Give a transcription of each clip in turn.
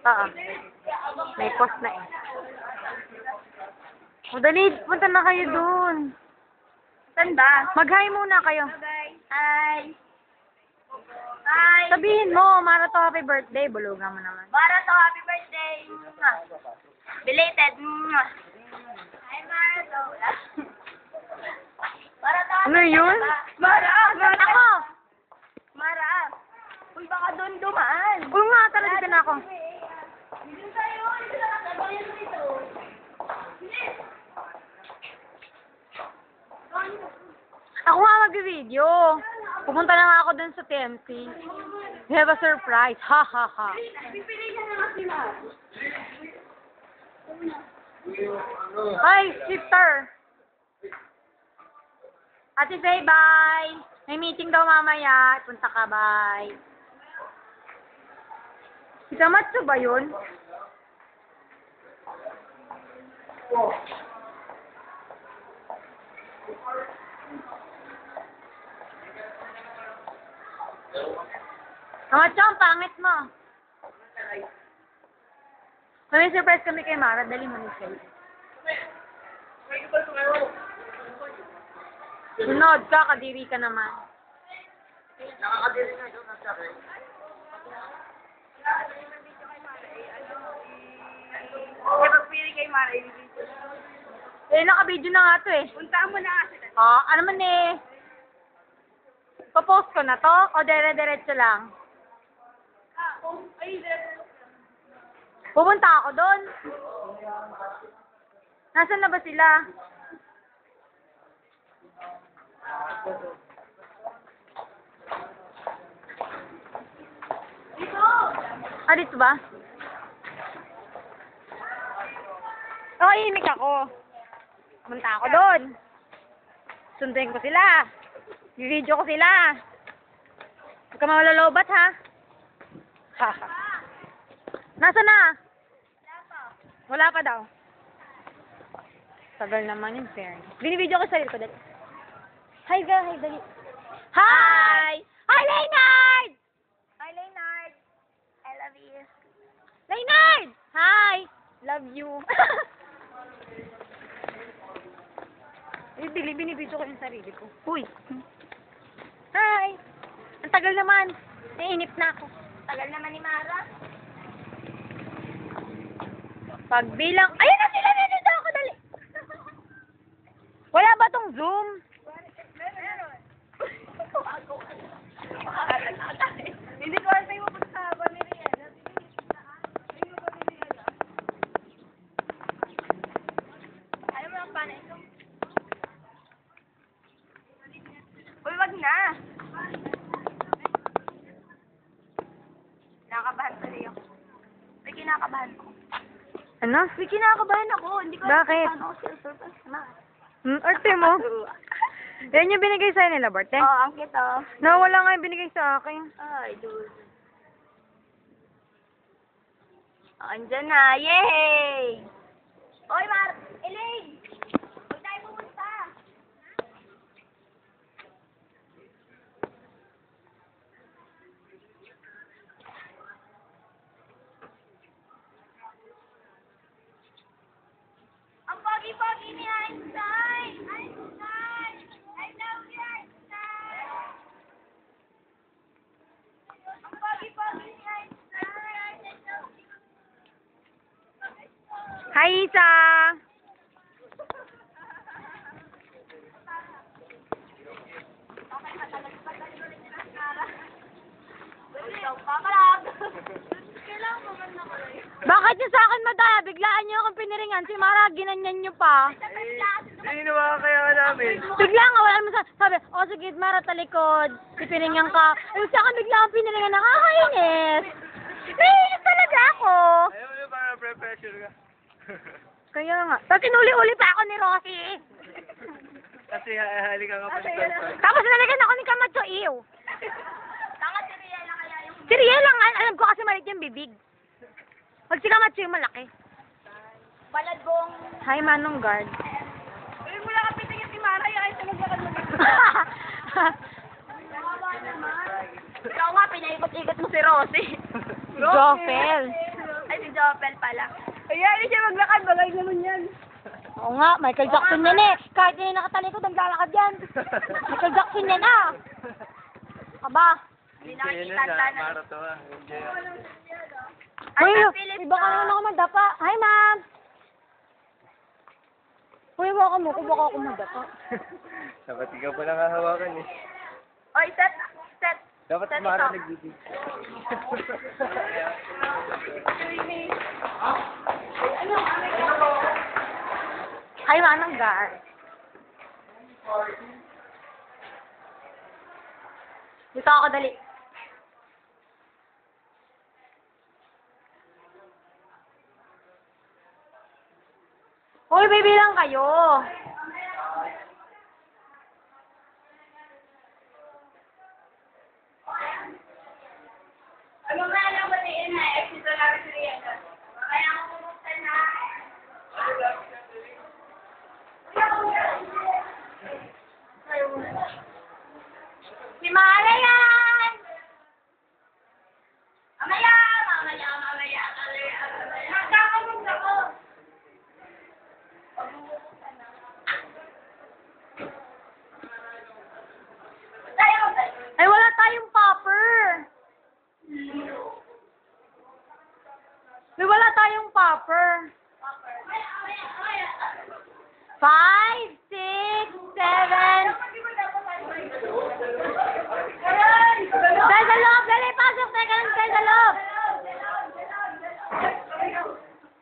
Oo. May post na eh. O, dali, punta na kayo dun. Saan ba? Mag-hi muna kayo. Bye. Hi. Hi. Sabihin mo, Mara to happy birthday. Bulugan mo naman. Mara to, happy birthday. Mwah. Belated. Mwah. Hi, Mara to. Mara to. Ano yun? Mara. Ako! Mara. Uy, baka doon dumaan. Oo nga, tara dito na ako. Dito tayo. Dito na kagabayan dito. Ako nga mag-video. Pupunta na nga ako dun sa TMC. We have a surprise. Ha ha ha. Pipili niya na nga sila. Hi, sister. Ate Faye, bye. May meeting daw mamaya. Punta ka, bye. Si Kamatsu ba yun? Kamatsu, ang pangit mo. May surprise kami kay Mara. Dali mo ni Faye. Sunod ka, kadiri ka naman. Nakakadiri nga ito, nagsabi. Okay, pagpili kay Mara, ibibigay. Eh, naka-video na nga to eh. Puntaan mo na nga sila. Ano man eh. Papost ko na to? O dire-diretso lang? Pupunta ako doon. Nasaan na ba sila? Dito ba? Imik ako. Pumunta ako doon. Sunduin ko sila. I-video ko sila. Huwag ka malalobat, ha? Haha. Nasaan na? Wala pa daw. Tagal naman yung fairness. Binibideo ko sa sarili ko, dali. Hi, girl. Hi, dali. Hi! Hi, Leonard! Hi, Leonard. I love you. Leonard! Hi! Love you. Binibidyo ko yung sarili ko. Uy! Hi! Ang tagal naman. Nainip na ako. Tagal naman ni Mara. Pagbilang... Ayun na sila! Nandito ako! Dali! Wala ba tong Zoom? Meron. Hindi ko alam sa'yo punta sa Pamiriana. Ayaw mo lang panay ito. Uy, wag na. Nakakabahan tuloy ako. May kinakabahan ko. Ano? May kinakabahan ako. Hindi ko Bakit? alam kung paano ako surprise na. Arte mo. Yan yung binigay sa'yo nila, Bart, eh. Oo, ang kita. Nawala nga yung binigay sa akin. Ay, dude. Andyan na. Yay! Oy, Elaine! Huwag tayo pumunta. Ang pogi-pogi ni Einstein! Einstein! I love you, Einstein! Ang pogi-pogi ni Einstein! Hi, Isa! Bakit niyo sa akin madaya? Biglaan niyo akong piniringan. Si Mara, ginanyan niyo pa. Hindi naman kaya namin. Bigla nga, wala naman sabi, sige, Mara, talikod. Pipiringan ka. Ay, sa akin bigla akong piniringan. Nakakainis. Naiinis talaga ako. Ayaw mo yung para pre-pressure ka. Kaya nga. Tapos inuli-uli pa ako ni Rosie. Kasi halika nga pa dito. Tapos nalagyan ako ni Camacho, ew. Tanga si Riela kaya yung... Si Riel lang, alam ko kasi maliit yung bibig. Pag si Camacho yung malaki. Baladbong... Hi, Manong Guard. Uy, mula ka pitingin si Mara, yung ay talaga ka Nakaba naman. Ikaw nga, pinaikot-ikot mo si Rosie. Joffel. Ay, Doppel pala. Ayan, hindi siya maglakad. Bagay naman yan. Oo nga, Michael Jackson yan eh. Kahit hindi nakatalikod, naglalakad yan. Michael Jackson yan ah. Aba. Hindi Hindi nakikita na, sana. Marato ah. Hindi. Uy, Ay, Philip iba ka naman ako madapa. Hi, ma'am. Uy, baka mo ko, baka ako madapa. Dapat ikaw pa lang hahawakan eh. Oy, set. Dapat Set Mara ito. nagbibig. Hi, Manang Gar. Dito ako, dali. Uy, baby lang kayo. Ano nga lang ba din na exit na lang si Rihanna? Kaya ako pumunta na. Si Mara yan! Mamaya! Magkakamag ako! Ay, wala tayong popper. May wala tayong popper. 5, 6, 7. Tayo sa loob, dali, pasok. Teka lang, tayo sa loob.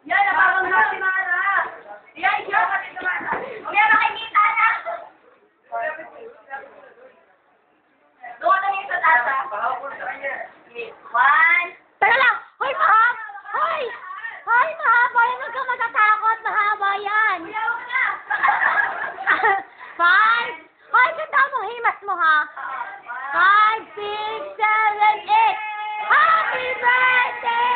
Yan, napapang na si Mara! Yan, yan, pati si Mara! Huwag yan makikita na! Doon ka tingin sa tasa. One. Teka lang. Hoy, mahab! Hoy! Hoy, mahab! Hoy, huwag kang matatakot. Mahaba yan. 5. Hoy, ganda mo. Himas mo, ha? 5, 6, 7, 8. Happy birthday!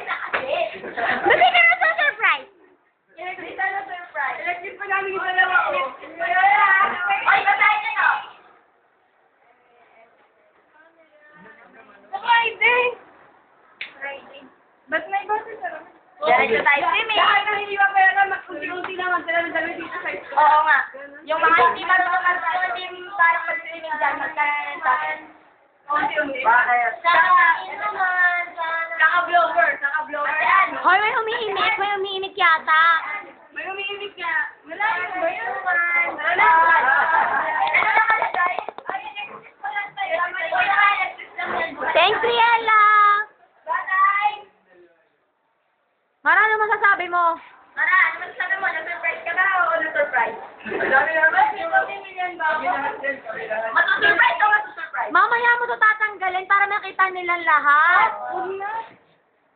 Ba't ka na sa surprise? Electric pa namin yung dalawa ko. Ay, basahin niyo to. Sa Friday. Ba't may boses na naman? Diretso tayo swimming. Dahil hindi ba kaya naman magkunti-kunti naman sila ng dalawa dito sa ito. Oo nga. Yung mga hindi marunong mag-swimming, parang mag-swimming dyan, magkakaroon sa akin. Kunti-unti. Bakit? Saka-blower. Hoy, may umiimik. May umiimik yata. May umiimik ka. Wala yun. Ba yun? Wala. Ano nakalagay? Ay, electric pa lang tayo. Electric lang yan. Thanks, Riella. Bye-bye. Mara, ano masasabi mo? Mara, ano masasabi mo? Na-surprise ka ba o na-surprise? Ang dami naman. Yung 40 million ba? Matusurprise o matusurprise? Mamaya mo to tatanggalin para makita nilang lahat.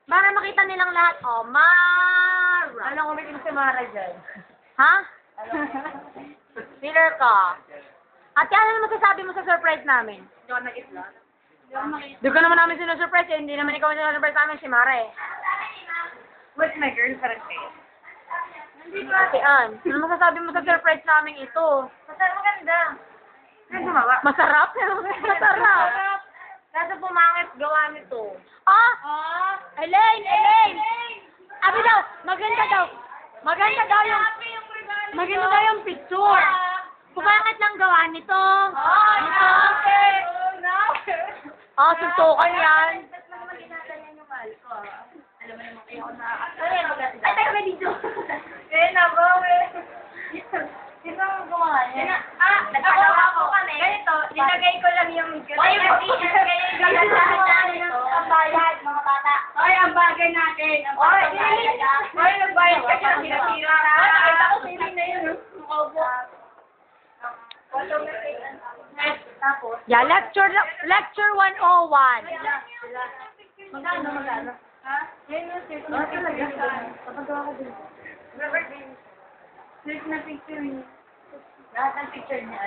Para makita nilang lahat. Oh, Mara. Alam ko may si Mara dyan. Ha? Filler ka. Ate, ano masasabi mo sa surprise namin? Hindi ako nag-isla. Di ko naman namin sinusurprise eh. Hindi naman ikaw sinusurprise namin, si Mara eh. What's my girlfriend face? Ate Ann, ano masasabi mo sa surprise namin ito? Masarap maganda. Ano gumawa? Masarap? Masarap. Kaso pumangit gawa nito. Ah! Elaine! Abi daw, maganda daw. Maganda daw yung picture. Pumangit lang gawa nito. Nito. Ah, suntukan yan. Ba't mo naman ginaganyan yung mahal ko? Alam mo naman kayo na... Ay, tayo ba dito? Nabo, Sino ang gumawa niya? Ako kami. Ganito, nilagay ko lang yung... Ay, nilagay ko lang namin ang bayad, mga bata. Ay, ang bagay natin. Ay, nagbayad ka siya. Sinasira na. Nakita ko sila na yun. Tapos? Yeah, lecture 101. Magkano? Ha? Yan yung search na picture. Kapagawa ko din. Search na picture niya. Lahat ng picture niya.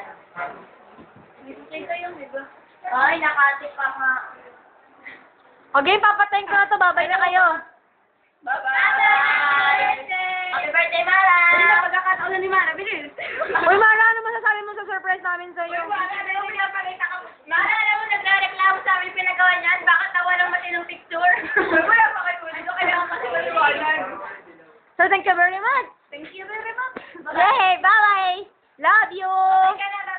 Picture ko yung iba. Ay, nakatip pa nga. Okay, papatayin ko na to. Babay na kayo. Bye-bye! Happy birthday, Mara! Hindi na pagkakataon na ni Mara. Bilis! Uy, Mara, ano masasabi mo sa surprise namin sa'yo. Maalala mo, nagre-reklamo sa amin pinagawa niyan. Bakit na walang matinong picture? Wala pa kayo. Ito kailangan kasi maliwanag. So, thank you very much. Thank you very much. Yay! Bye-bye! Love you! Bye ka na,